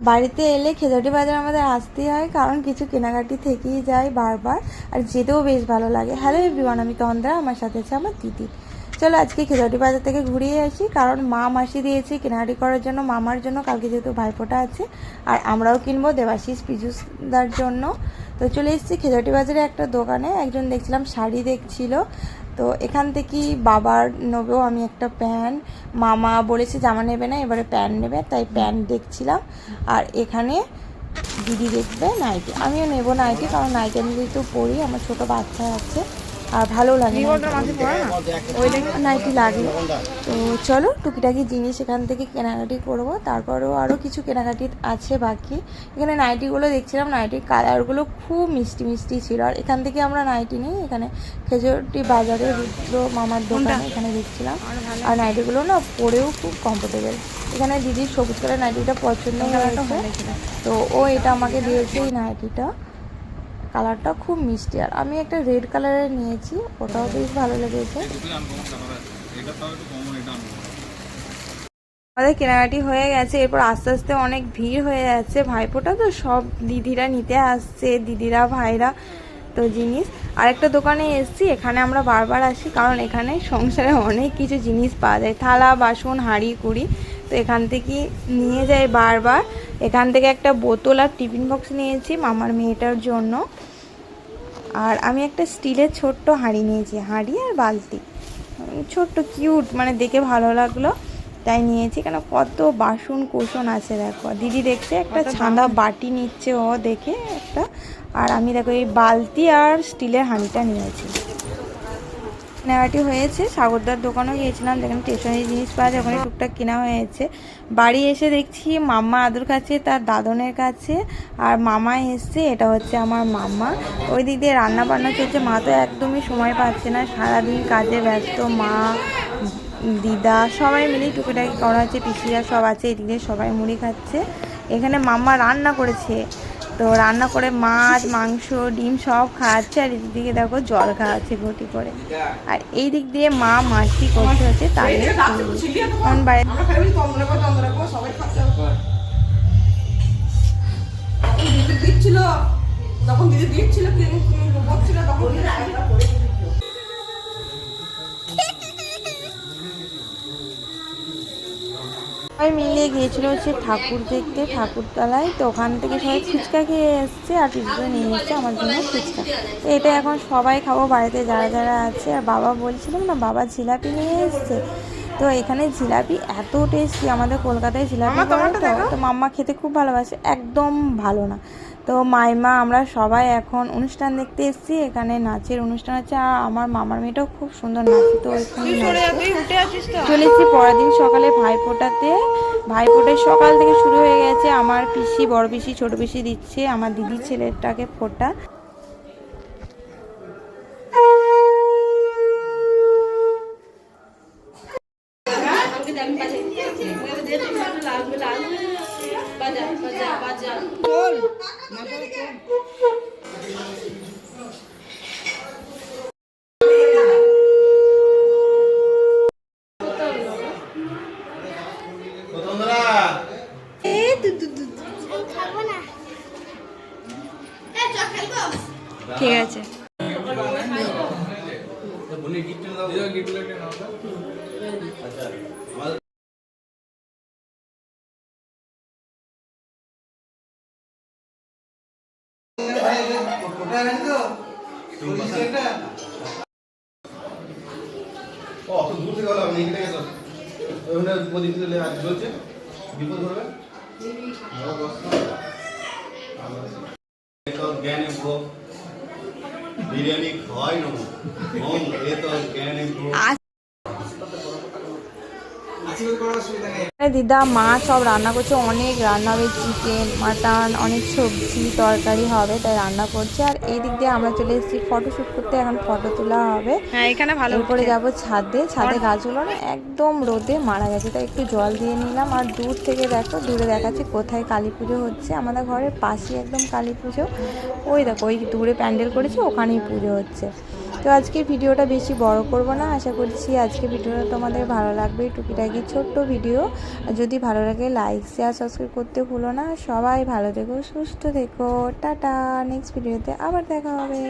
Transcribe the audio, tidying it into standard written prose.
বাড়িতে এলে খেজুরি বাজার আমাদের আসতেই হয়, কারণ কিছু কেনাকাটি থেকেই যায় বারবার, আর যেতেও বেশ ভালো লাগে। হ্যালো এভরিওয়ান, আমি তন্দ্রা, আমার সাথে আছে আমার দিদি। চলো আজকে খেজুরি বাজার থেকে ঘুরিয়ে আসি, কারণ মা মাসি দিয়েছে কেনাকাটি করার জন্য মামার জন্য, কালকে যেহেতু ভাইফোঁটা আছে, আর আমরাও কিনবো দেবাশিস পিজুসদার জন্য। তো চলে এসেছি খেজুরি বাজারে একটা দোকানে, একজন দেখছিলাম শাড়ি দেখছিল, তো এখান থেকেই বাবার নেবেও আমি একটা প্যান্ট, মামা বলেছে জামা নেবে না, এবারে প্যান্ট নেবে, তাই প্যান্ট দেখছিলাম। আর এখানে দিদি দেখবে নাইটি, আমিও নেবো নাইটি, কারণ নাইটি আমি যেহেতু পরি, আমার ছোটো বাচ্চা আছে আর ভালো লাগে নাইটি লাগলো। তো চলো টুকিটাকি জিনিস এখান থেকে কেনাকাটি করবো, তারপরেও আরও কিছু কেনাকাটি আছে বাকি। এখানে নাইটিগুলো দেখছিলাম, নাইটির কালারগুলো খুব মিষ্টি মিষ্টি ছিল, আর এখান থেকে আমরা নাইটি নিই, এখানে খেজুরটি বাজারে রুদ্র মামার দোকানে এখানে দেখছিলাম। আর নাইটিগুলো না পরেও খুব কমফোর্টেবল। এখানে দিদির সবুজ কালার নাইটিটা পছন্দ হয়েছে, তো ও এটা আমাকে দিয়েছে এই নাইটিটা, কালারটা খুব মিষ্টি। আর আমি একটা রেড কালারের নিয়েছি, ওটাও বেশ ভালো লেগেছে। আমাদের কেনাকাটি হয়ে গেছে, এরপর আস্তে আস্তে অনেক ভিড় হয়ে যাচ্ছে, ভাইফোঁটা তো সব দিদিরা নিতে আসছে, দিদিরা ভাইরা তো জিনিস। আরেকটা দোকানে এসেছি, এখানে আমরা বারবার আসি, কারণ এখানে সংসারে অনেক কিছু জিনিস পাওয়া যায়, থালা বাসন হাঁড়ি কুড়ি, তো এখান থেকে নিয়ে যাই বারবার। এখান থেকে একটা বোতল আর টিফিন বক্স নিয়েছি মামার মেয়েটার জন্য, আর আমি একটা স্টিলের ছোট্ট হাঁড়ি নিয়েছি, হাঁড়ি আর বালতি, ছোট্ট কিউট, মানে দেখে ভালো লাগলো তাই নিয়েছি। কেন কত বাসন কোসন আছে দেখো, দিদি দেখছে একটা ছাঁদা বাটি নিচ্ছে ও দেখে একটা, আর আমি দেখো এই বালতি আর স্টিলের হাঁড়িটা নিয়েছি। কেনাকাটি হয়েছে, সাগরদার দোকানেও গিয়েছিলাম, যেখানে স্টেশনারি জিনিস পাওয়া যায়, ওখানে টুকটাক কেনা হয়েছে। বাড়ি এসে দেখছি মাম্মা আদুর কাছে, তার দাদনের কাছে, আর মামা এসছে, এটা হচ্ছে আমার মাম্মা। ওই দিক দিয়ে রান্না বান্না চলছে, মা তো একদমই সময় পাচ্ছে না, সারাদিন কাজে ব্যস্ত, মা দিদা সবাই মিলেই টুকিটাকি করা হচ্ছে, পিসিরা সব আছে, এদিক দিয়ে সবাই মুড়ি খাচ্ছে। এখানে মাম্মা রান্না করেছে, তো রান্না করে মাছ মাংস ডিম সব খাওয়াচ্ছে, আর এদিক দিকে দেখো জল খাওয়াচ্ছে ঘটি করে। আর এই দিক দিয়ে মা মাছি করতে হচ্ছে তাহলে সবাই মিলিয়ে গিয়েছিল হচ্ছে ঠাকুর দেখতে, ঠাকুরতলায়, তো ওখান থেকে সবাই ফুচকা খেয়ে এসছে, আর পিছনে নিয়ে এসছে আমার জন্য ফুচকা। তো এটা এখন সবাই খাবো বাড়িতে যারা যারা আছে। আর বাবা বলছিলাম না, বাবা জিলাপি নিয়ে এসছে, তো এখানে জিলাপি এত টেস্টি, আমাদের কলকাতায় জিলাপি তো মাম্মা খেতে খুব ভালোবাসে, একদম ভালো না। তো মাইমা আমরা সবাই এখন অনুষ্ঠান দেখতে এসেছি, এখানে নাচের অনুষ্ঠান আছে, আর আমার মামার মেয়েটাও খুব সুন্দর নাচে, তো ওইখানে চলে এসেছি পরের দিন সকালে ভাইফোঁটাতে। ভাইফোঁটায় সকাল থেকে শুরু হয়ে গেছে, আমার পিসি বড় পিসি ছোট পিসি দিচ্ছে আমার দিদির ছেলেটাকে ফোঁটা। ঠিক আছে, অত দূর থেকে হলো আপনি এখানে গেছো ওখানে প্রদীপ দিলে আজ চলছে বিপদ ধরবে তো জ্ঞানে ভোগ বিরিয়ানি খাওয়াই না হোম এ তো জ্ঞানে ভোগ দিদা মা সব রান্না করছে, অনেক রান্না হবে, চিকেন মাটন অনেক সবজি তরকারি হবে, তাই রান্না করছে। আর এই দিক দিয়ে আমরা চলে এসেছি ফটোশ্যুট করতে, এখন ফটো তোলা হবে। এখানে ভালো করে যাবো ছাদে, ছাদে গাছগুলো না একদম রোদে মারা গেছে, তাই একটু জল দিয়ে নিলাম। আর দূর থেকে দেখো, দূরে দেখাচ্ছি কোথায় কালী পুজো হচ্ছে, আমাদের ঘরের পাশে একদম কালী পুজো, ওই দেখো ওই দূরে প্যান্ডেল করেছে, ওখানেই পুজো হচ্ছে। তো তো আজকের ভিডিওটা বেশি বড় করব না, আশা করছি আজকের ভিডিওটা তোমাদের ভালো লাগবে। টুকিটাকি ছোট্ট ভিডিও, আর যদি ভালো লাগে লাইক শেয়ার সাবস্ক্রাইব করতে ভুলো না। সবাই ভালো থেকো, সুস্থ থেকো, টাটা। নেক্সট ভিডিওতে আবার দেখা হবে।